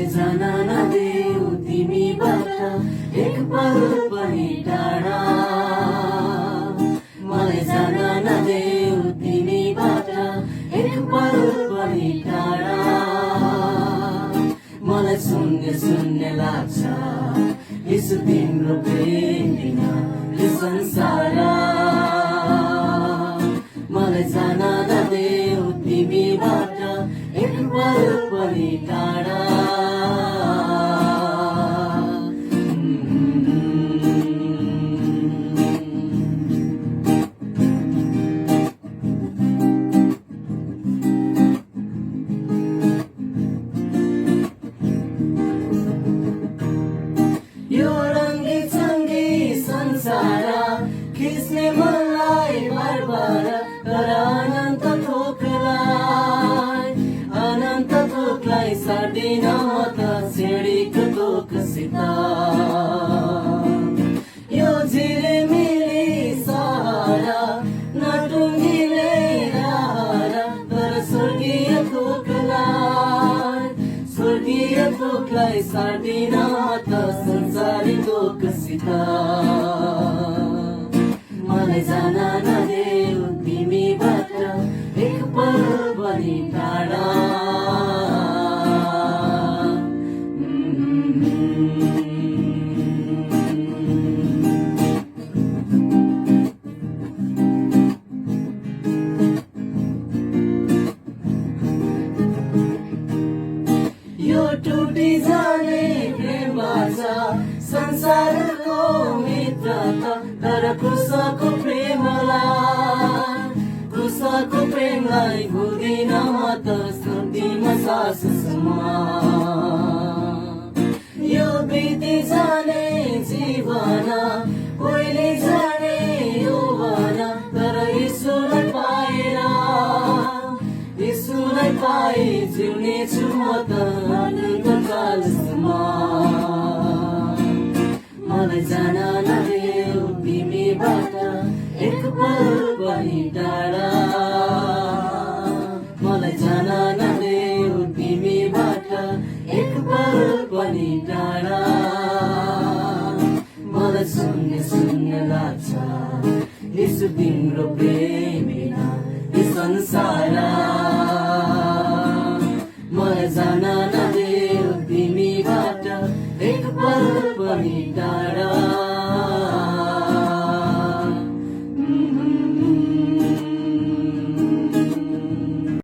मलाई जान नदेऊ तिमीबाट एक पल पनि टाढा, मलाई जान नदेऊ तिमीबाट एक पल पनि टाढा। मलाई शून्य शून्य लाग्छ यसो तिम्रो प्रेम बिना यो संसार। मलाई जान नदेऊ तिमीबाट एक पल पनि टाढा। यो रङ्गी चङ्गी संसार खिच्ने मनलाई बार तर अनन्त थोकलाई सार्दिन म त सिँढीको तोकसित। यो झिलिमिली सहर नटुङ्गिने रहर तर स्वर्गीय थोकलाई सार्दिन म त संसारी तोकसित। मलाई जान नदेऊ तिमीबाट एक पल पनि टाढा। यो टुटी जाने प्रेम बाजा संसारको मित्रता तर कृषकको प्रेमलाई भुल्दिन म त सक्दिन साससम्म। यो बिति जाने जीवन पहिले जाने यौवन तर यीशुलाई पाए जिउनेछु म त अनन्तकालसम्म। मलाई जान नदेऊ तिमीबाट एक पल पनि टाढा। मलाई जान नदेऊ तिमीबाट एक पल पनि टाढा। मलाई शून्य शून्य लाग्छ यसो तिम्रो प्रेम बिना यो संसार।